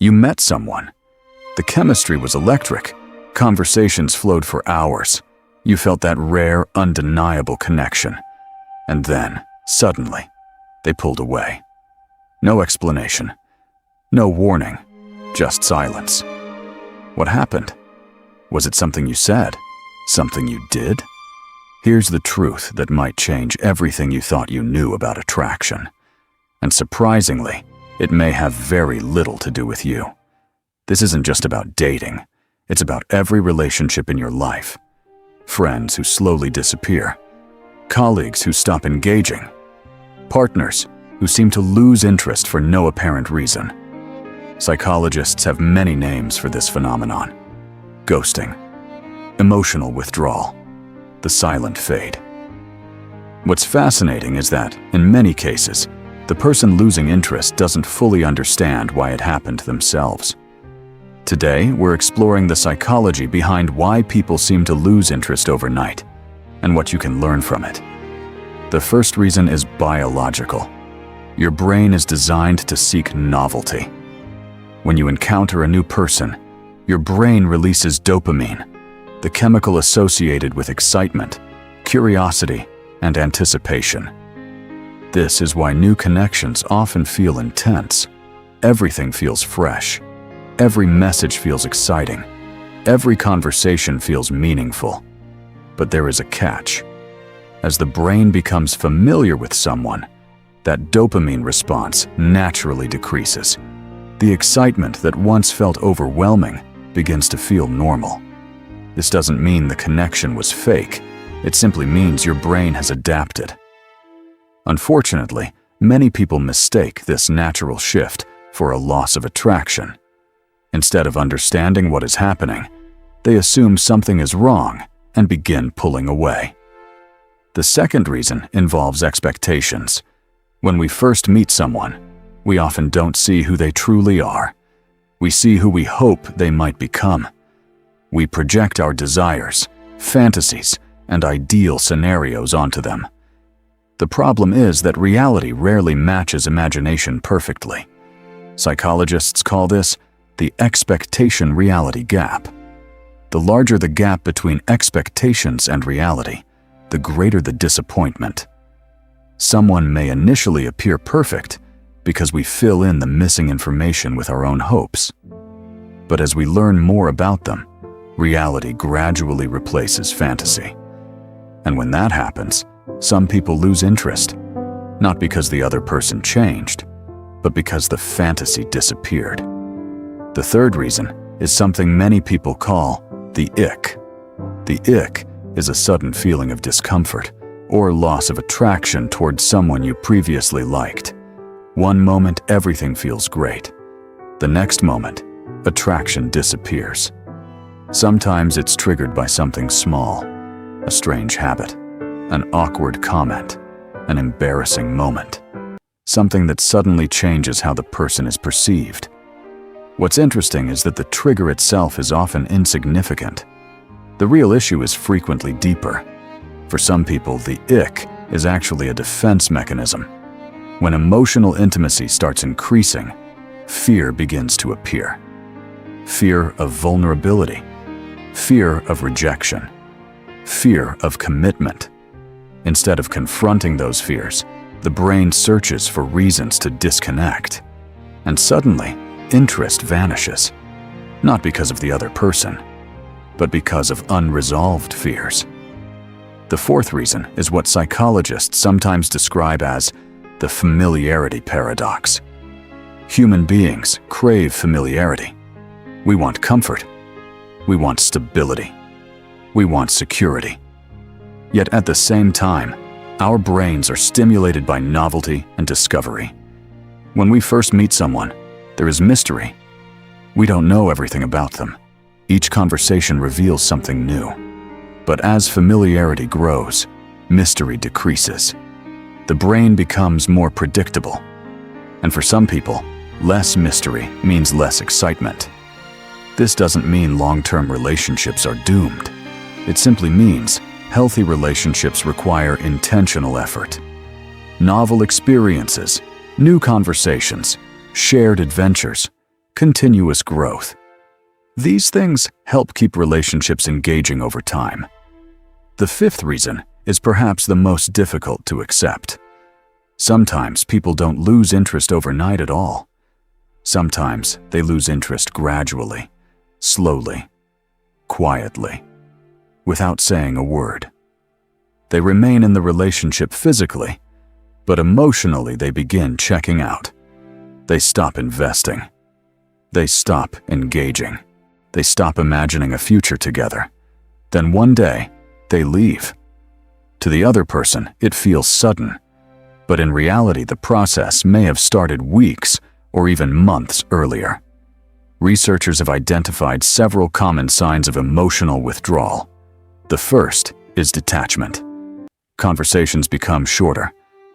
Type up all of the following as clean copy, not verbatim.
You met someone. The chemistry was electric. Conversations flowed for hours. You felt that rare, undeniable connection. And then, suddenly, they pulled away. No explanation. No warning. Just silence. What happened? Was it something you said? Something you did? Here's the truth that might change everything you thought you knew about attraction. And surprisingly, it may have very little to do with you. This isn't just about dating. It's about every relationship in your life. Friends who slowly disappear. Colleagues who stop engaging. Partners who seem to lose interest for no apparent reason. Psychologists have many names for this phenomenon. Ghosting. Emotional withdrawal. The silent fade. What's fascinating is that, in many cases, the person losing interest doesn't fully understand why it happened themselves. Today, we're exploring the psychology behind why people seem to lose interest overnight, and what you can learn from it. The first reason is biological. Your brain is designed to seek novelty. When you encounter a new person, your brain releases dopamine, the chemical associated with excitement, curiosity, and anticipation. This is why new connections often feel intense. Everything feels fresh. Every message feels exciting. Every conversation feels meaningful. But there is a catch. As the brain becomes familiar with someone, that dopamine response naturally decreases. The excitement that once felt overwhelming begins to feel normal. This doesn't mean the connection was fake. It simply means your brain has adapted. Unfortunately, many people mistake this natural shift for a loss of attraction. Instead of understanding what is happening, they assume something is wrong and begin pulling away. The second reason involves expectations. When we first meet someone, we often don't see who they truly are. We see who we hope they might become. We project our desires, fantasies, and ideal scenarios onto them. The problem is that reality rarely matches imagination perfectly. Psychologists call this the expectation-reality gap. The larger the gap between expectations and reality, the greater the disappointment. Someone may initially appear perfect because we fill in the missing information with our own hopes. But as we learn more about them, reality gradually replaces fantasy. And when that happens, some people lose interest, not because the other person changed, but because the fantasy disappeared. The third reason is something many people call the ick. The ick is a sudden feeling of discomfort or loss of attraction towards someone you previously liked. One moment, everything feels great. The next moment, attraction disappears. Sometimes it's triggered by something small, a strange habit, an awkward comment, an embarrassing moment, something that suddenly changes how the person is perceived. What's interesting is that the trigger itself is often insignificant. The real issue is frequently deeper. For some people, the ick is actually a defense mechanism. When emotional intimacy starts increasing, fear begins to appear. Fear of vulnerability, fear of rejection, fear of commitment. Instead of confronting those fears, the brain searches for reasons to disconnect. And suddenly, interest vanishes, not because of the other person, but because of unresolved fears. The fourth reason is what psychologists sometimes describe as the familiarity paradox. Human beings crave familiarity. We want comfort. We want stability. We want security. Yet at the same time, our brains are stimulated by novelty and discovery. When we first meet someone, there is mystery. We don't know everything about them. Each conversation reveals something new. But as familiarity grows, mystery decreases. The brain becomes more predictable. And for some people, less mystery means less excitement. This doesn't mean long-term relationships are doomed. It simply means healthy relationships require intentional effort. Novel experiences, new conversations, shared adventures, continuous growth. These things help keep relationships engaging over time. The fifth reason is perhaps the most difficult to accept. Sometimes people don't lose interest overnight at all. Sometimes they lose interest gradually, slowly, quietly, without saying a word. They remain in the relationship physically, but emotionally they begin checking out. They stop investing. They stop engaging. They stop imagining a future together. Then one day, they leave. To the other person, it feels sudden, but in reality the process may have started weeks or even months earlier. Researchers have identified several common signs of emotional withdrawal. The first is detachment. Conversations become shorter,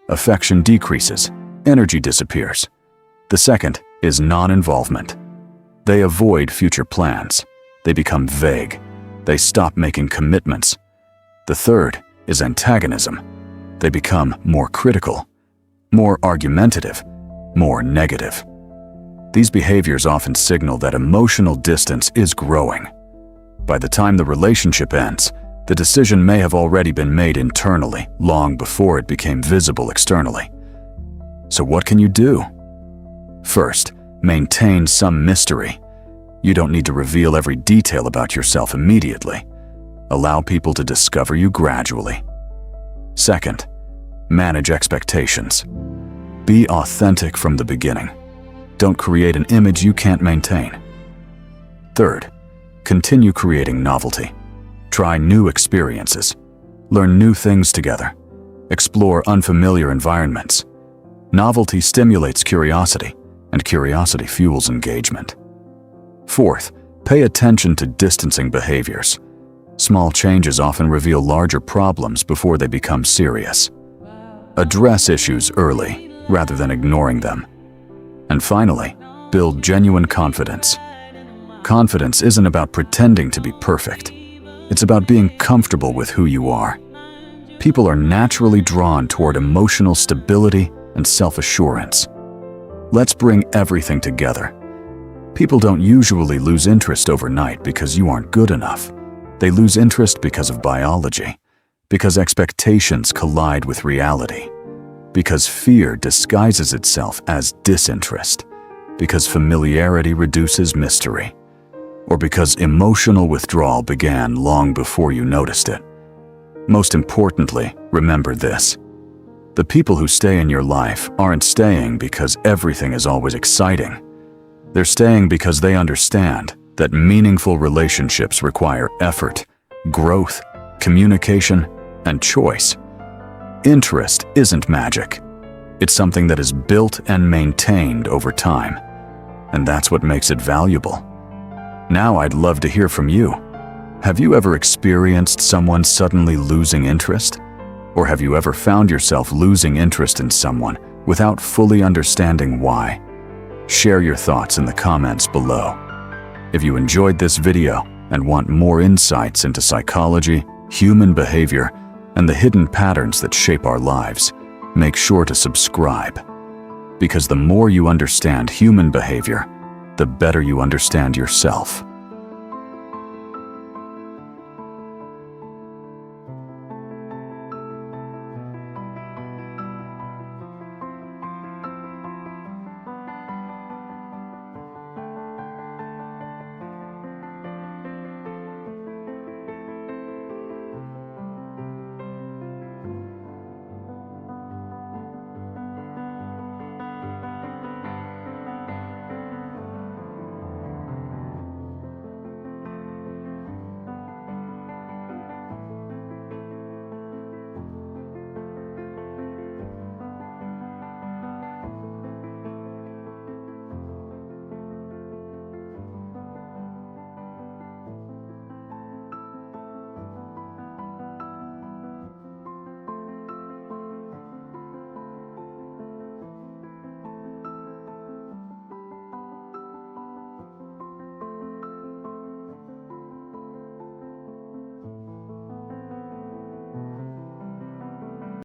affection decreases, energy disappears. The second is non-involvement. They avoid future plans. They become vague. They stop making commitments. The third is antagonism. They become more critical, more argumentative, more negative. These behaviors often signal that emotional distance is growing. By the time the relationship ends, the decision may have already been made internally, long before it became visible externally. So what can you do? First, maintain some mystery. You don't need to reveal every detail about yourself immediately. Allow people to discover you gradually. Second, manage expectations. Be authentic from the beginning. Don't create an image you can't maintain. Third, continue creating novelty. Try new experiences. Learn new things together. Explore unfamiliar environments. Novelty stimulates curiosity, and curiosity fuels engagement. Fourth, pay attention to distancing behaviors. Small changes often reveal larger problems before they become serious. Address issues early, rather than ignoring them. And finally, build genuine confidence. Confidence isn't about pretending to be perfect. It's about being comfortable with who you are. People are naturally drawn toward emotional stability and self-assurance. Let's bring everything together. People don't usually lose interest overnight because you aren't good enough. They lose interest because of biology, because expectations collide with reality, because fear disguises itself as disinterest, because familiarity reduces mystery, or because emotional withdrawal began long before you noticed it. Most importantly, remember this. The people who stay in your life aren't staying because everything is always exciting. They're staying because they understand that meaningful relationships require effort, growth, communication, and choice. Interest isn't magic. It's something that is built and maintained over time, and that's what makes it valuable. Now I'd love to hear from you. Have you ever experienced someone suddenly losing interest? Or have you ever found yourself losing interest in someone without fully understanding why? Share your thoughts in the comments below. If you enjoyed this video and want more insights into psychology, human behavior, and the hidden patterns that shape our lives, make sure to subscribe. Because the more you understand human behavior, the better you understand yourself.